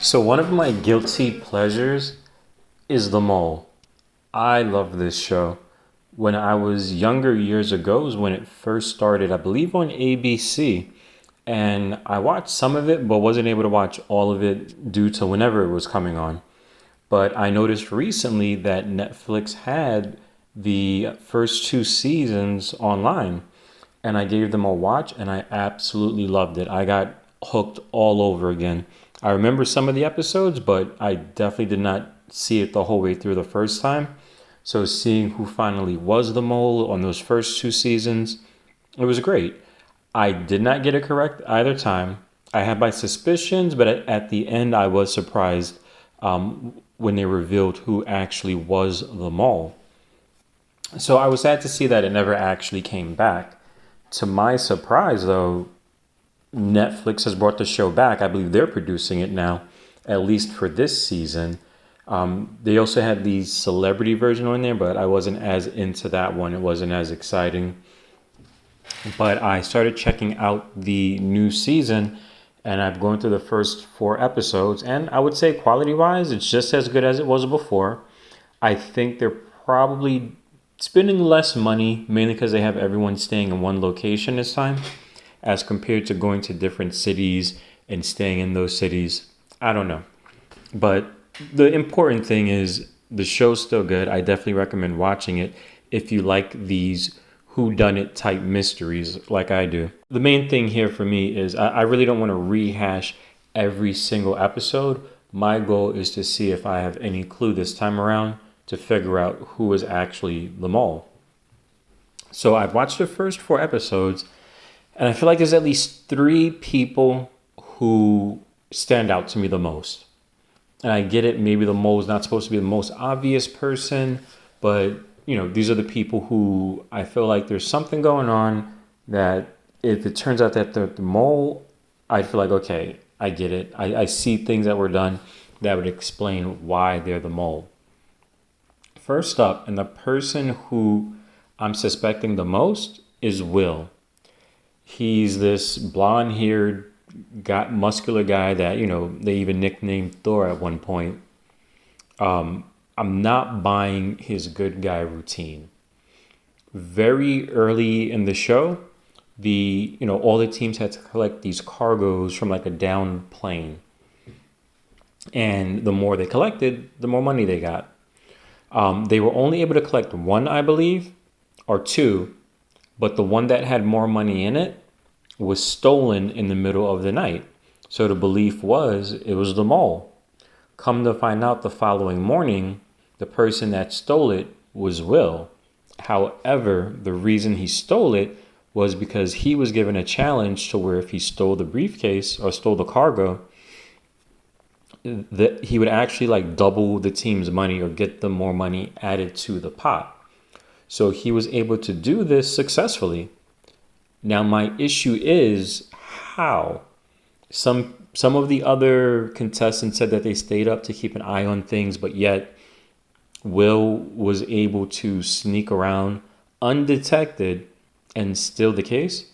So one of my guilty pleasures is The Mole. I love this show. When I was younger years ago was when it first started, I believe on ABC. And I watched some of it, but wasn't able to watch all of it due to whenever it was coming on. But I noticed recently that Netflix had the first two seasons online, and I gave them a watch, and I absolutely loved it. I got hooked all over again. I remember some of the episodes, but I definitely did not see it the whole way through the first time. So seeing who finally was the mole on those first two seasons, it was great. I did not get it correct either time. I had my suspicions, but at the end, I was surprised when they revealed who actually was the mole. So I was sad to see that it never actually came back. To my surprise, though, Netflix has brought the show back. I believe they're producing it now, at least for this season. They also had the celebrity version on there, but I wasn't as into that one. It wasn't as exciting. But I started checking out the new season, and I've gone through the first four episodes. And I would say quality wise, it's just as good as it was before. I think they're probably spending less money, mainly because they have everyone staying in one location this time, as compared to going to different cities and staying in those cities. I don't know. But the important thing is the show's still good. I definitely recommend watching it if you like these whodunit type mysteries like I do. The main thing here for me is I really don't want to rehash every single episode. My goal is to see if I have any clue this time around to figure out who is actually the mole. So I've watched the first four episodes, and I feel like there's at least three people who stand out to me the most. And I get it, maybe the mole is not supposed to be the most obvious person, but these are the people who I feel like there's something going on that if it turns out that they're the mole, I feel like, okay, I get it. I see things that were done that would explain why they're the mole. First up, and the person who I'm suspecting the most is Will. He's this blonde-haired, muscular guy that, they even nicknamed Thor at one point. I'm not buying his good guy routine. Very early in the show, all the teams had to collect these cargoes from like a downed plane. And the more they collected, the more money they got. They were only able to collect one, I believe, or two, but the one that had more money in it was stolen in the middle of the night. So the belief was it was the mole. Come to find out the following morning, the person that stole it was Will. However, the reason he stole it was because he was given a challenge to where if he stole the briefcase or stole the cargo, that he would actually like double the team's money or get them more money added to the pot. So he was able to do this successfully. Now my issue is how. Some of the other contestants said that they stayed up to keep an eye on things, but yet Will was able to sneak around undetected and steal the case.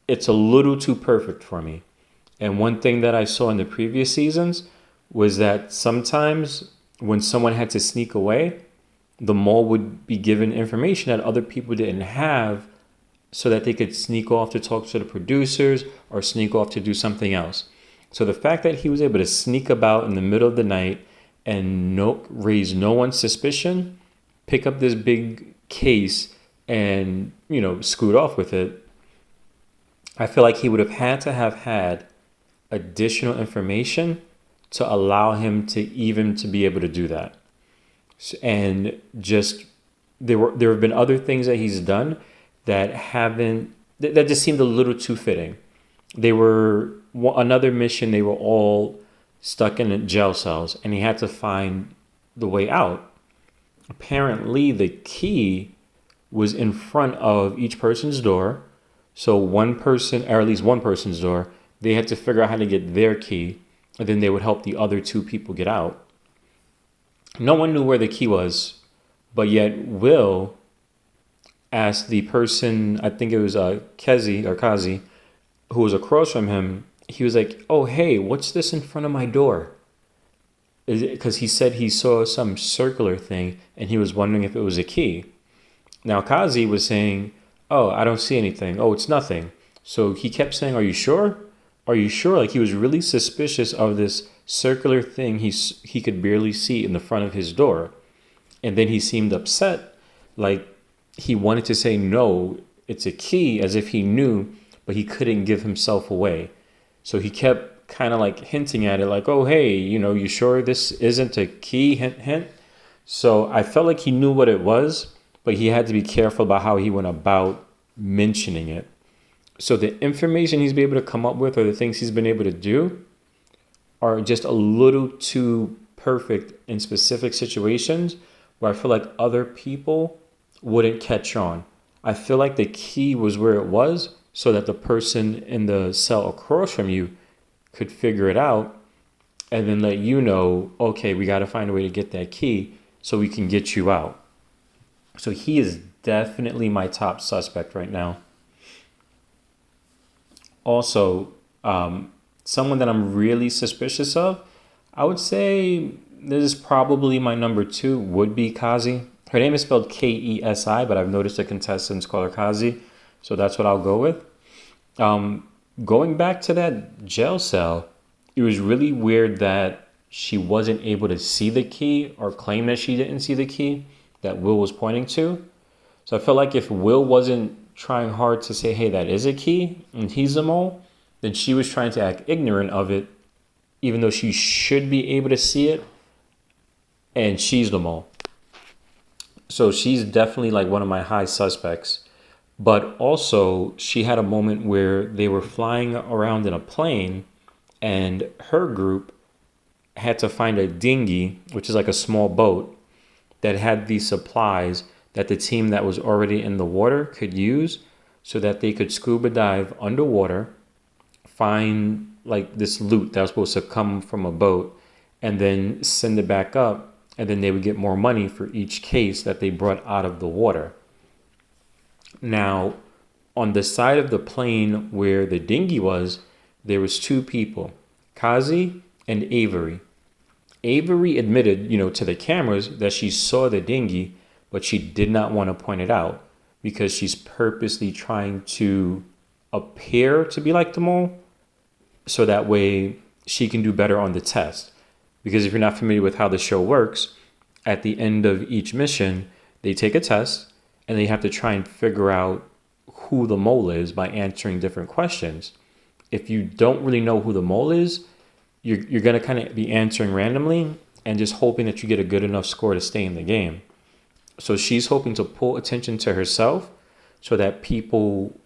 It's a little too perfect for me. And one thing that I saw in the previous seasons was that sometimes when someone had to sneak away, the mole would be given information that other people didn't have so that they could sneak off to talk to the producers or sneak off to do something else. So the fact that he was able to sneak about in the middle of the night and raise no one's suspicion, pick up this big case and, scoot off with it, I feel like he would have had to have had additional information to allow him to be able to do that. And just there have been other things that he's done that just seemed a little too fitting. They were another mission. They were all stuck in jail cells, and he had to find the way out. Apparently, the key was in front of each person's door. So one person, or at least one person's door, they had to figure out how to get their key, and then they would help the other two people get out. No one knew where the key was, but yet Will asked the person, I think it was Kazi, who was across from him, he was like, "Oh, hey, what's this in front of my door?" Because he said he saw some circular thing and he was wondering if it was a key. Now, Kazi was saying, "Oh, I don't see anything. Oh, it's nothing." So he kept saying, "Are you sure? Are you sure?" Like he was really suspicious of this circular thing he could barely see in the front of his door. And then he seemed upset, like he wanted to say, "No, it's a key," as if he knew, but he couldn't give himself away. So he kept kind of like hinting at it, like, "Oh, hey, you sure this isn't a key?" Hint, hint. So I felt like he knew what it was, but he had to be careful about how he went about mentioning it. So the information he's been able to come up with or the things he's been able to do are just a little too perfect in specific situations where I feel like other people wouldn't catch on. I feel like the key was where it was so that the person in the cell across from you could figure it out and then let you know, okay, we got to find a way to get that key so we can get you out. So he is definitely my top suspect right now. Also, someone that I'm really suspicious of, I would say this is probably my number two, would be Kazi. Her name is spelled Kesi, but I've noticed the contestants call her Kazi, so that's what I'll go with. Going back to that jail cell, it was really weird that she wasn't able to see the key or claim that she didn't see the key that Will was pointing to. So I felt like if Will wasn't trying hard to say, hey, that is a key and he's the mole, then she was trying to act ignorant of it, even though she should be able to see it and she's the mole. So she's definitely like one of my high suspects. But also, she had a moment where they were flying around in a plane and her group had to find a dinghy, which is like a small boat that had these supplies that the team that was already in the water could use so that they could scuba dive underwater, find like this loot that was supposed to come from a boat, and then send it back up. And then they would get more money for each case that they brought out of the water. Now, on the side of the plane where the dinghy was, there was two people, Kazi and Avery. Avery admitted, to the cameras that she saw the dinghy, but she did not want to point it out because she's purposely trying to appear to be like the mole so that way she can do better on the test. Because if you're not familiar with how the show works, at the end of each mission, they take a test and they have to try and figure out who the mole is by answering different questions. If you don't really know who the mole is, you're going to kind of be answering randomly and just hoping that you get a good enough score to stay in the game. So she's hoping to pull attention to herself so that people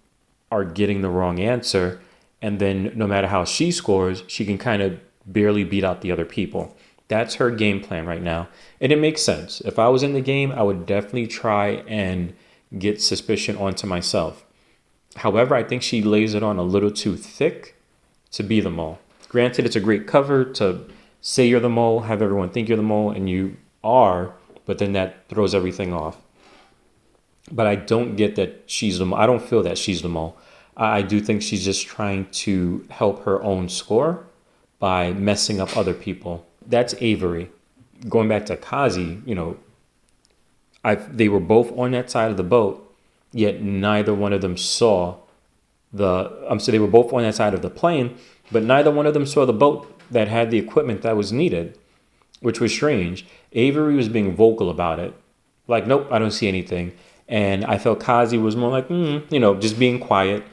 are getting the wrong answer. And then no matter how she scores, she can kind of barely beat out the other people. That's her game plan right now. And it makes sense. If I was in the game, I would definitely try and get suspicion onto myself. However, I think she lays it on a little too thick to be the mole. Granted, it's a great cover to say you're the mole, have everyone think you're the mole, and you are, but then that throws everything off. But I don't get that she's the mole. I don't feel that she's the mole. I do think she's just trying to help her own score by messing up other people. That's Avery. Going back to Kazi, they were both on that side of the boat, yet neither one of them saw so they were both on that side of the plane, but neither one of them saw the boat that had the equipment that was needed, which was strange. Avery was being vocal about it. Like, nope, I don't see anything. And I felt Kazi was more like, just being quiet,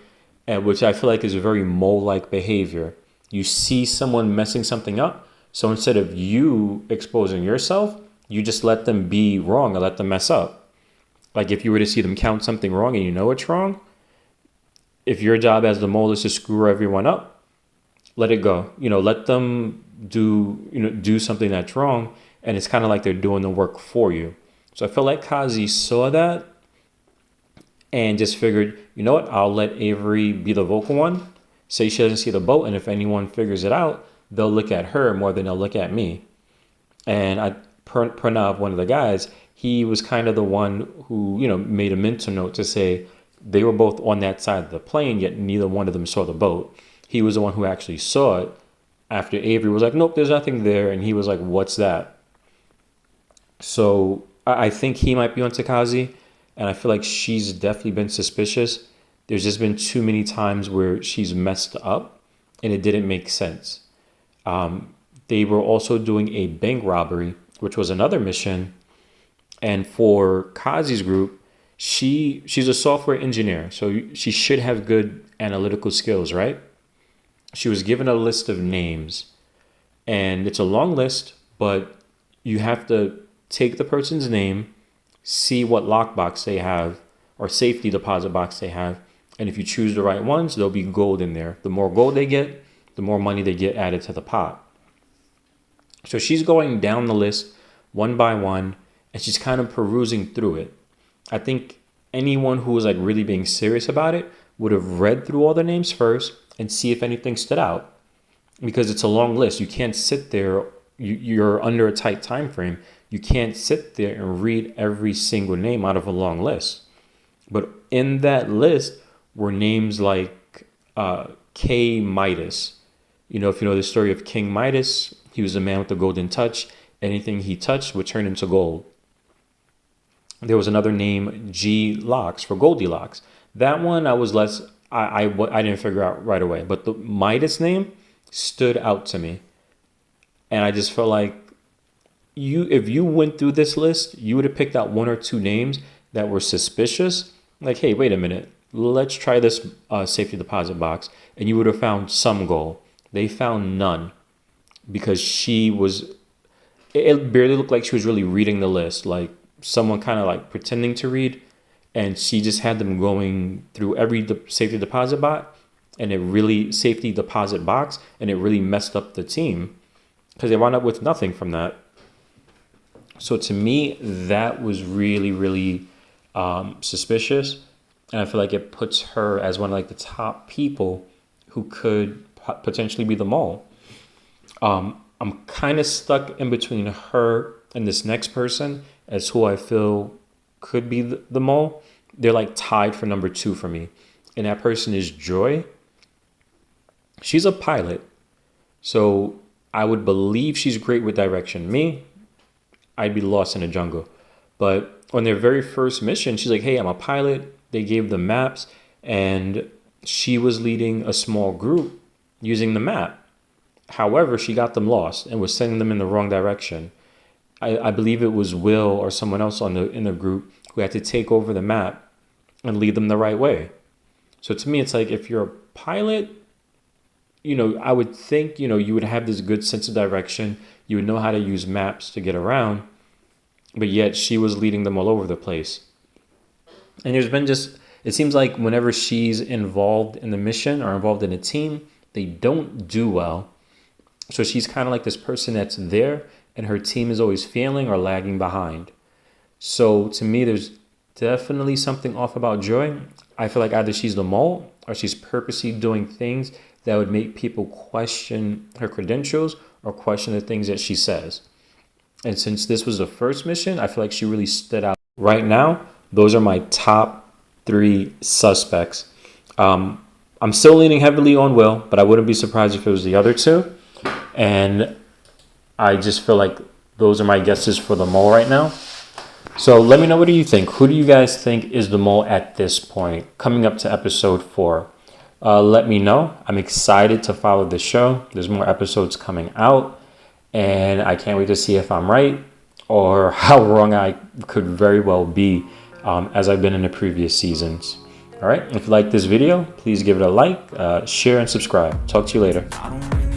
which I feel like is a very mole-like behavior. You see someone messing something up, so instead of you exposing yourself, you just let them be wrong or let them mess up. Like if you were to see them count something wrong and you know it's wrong, if your job as the mole is to screw everyone up, let it go. Let them do something that's wrong, and it's kind of like they're doing the work for you. So I feel like Kazi saw that and just figured, you know what, I'll let Avery be the vocal one, say she doesn't see the boat, and if anyone figures it out, they'll look at her more than they'll look at me. And Pranav, one of the guys, he was kind of the one who, made a mental note to say they were both on that side of the plane, yet neither one of them saw the boat. he was the one who actually saw it after Avery was like, nope, there's nothing there. And he was like, what's that? So I think he might be on Takazi. And I feel like she's definitely been suspicious. There's just been too many times where she's messed up and it didn't make sense. They were also doing a bank robbery, which was another mission. And for Kazi's group, she's a software engineer. So she should have good analytical skills, right? She was given a list of names. And it's a long list, but you have to take the person's name, see what lockbox they have or safety deposit box they have. And if you choose the right ones, there'll be gold in there. The more gold they get, the more money they get added to the pot. So she's going down the list one by one, and she's kind of perusing through it. I think anyone who was like really being serious about it would have read through all the names first and see if anything stood out, because it's a long list. You can't sit there. You're under a tight time frame. You can't sit there and read every single name out of a long list. But in that list were names like K. Midas. You know, if you know the story of King Midas, he was a man with the golden touch. Anything he touched would turn into gold. There was another name, G. Locks, for Goldilocks. That one I was less, I didn't figure out right away. But the Midas name stood out to me. And I just felt like if you went through this list, you would have picked out one or two names that were suspicious. Like, hey, wait a minute. Let's try this safety deposit box. And you would have found some gold. They found none because it barely looked like she was really reading the list. Like someone kind of like pretending to read. And she just had them going through every safety deposit box. And it really messed up the team because they wound up with nothing from that. So to me, that was really, really suspicious. And I feel like it puts her as one of like the top people who could potentially be the mole. I'm kind of stuck in between her and this next person as who I feel could be the mole. They're like tied for number 2 for me. And that person is Joy. She's a pilot. So I would believe she's great with direction. Me, I'd be lost in the jungle. But on their very first mission, she's like, hey, I'm a pilot. They gave the maps and she was leading a small group using the map. However, she got them lost and was sending them in the wrong direction. I believe it was Will or someone else in the group who had to take over the map and lead them the right way. So to me, it's like if you're a pilot, you know, I would think, you know, you would have this good sense of direction. You would know how to use maps to get around. But yet she was leading them all over the place. And there's been it seems like whenever she's involved in the mission or involved in a team, they don't do well. So she's kind of like this person that's there and her team is always failing or lagging behind. So to me, there's definitely something off about Joy. I feel like either she's the mole or she's purposely doing things that would make people question her credentials or question the things that she says. And since this was the first mission, I feel like she really stood out. Right now, those are my top 3 suspects. I'm still leaning heavily on Will, but I wouldn't be surprised if it was the other 2. And I just feel like those are my guesses for the mole right now. So let me know, what do you think? Who do you guys think is the mole at this point, coming up to episode 4? Let me know. I'm excited to follow the show. There's more episodes coming out. And I can't wait to see if I'm right or how wrong I could very well be as I've been in the previous seasons. All right. If you like this video, please give it a like, share, and subscribe. Talk to you later.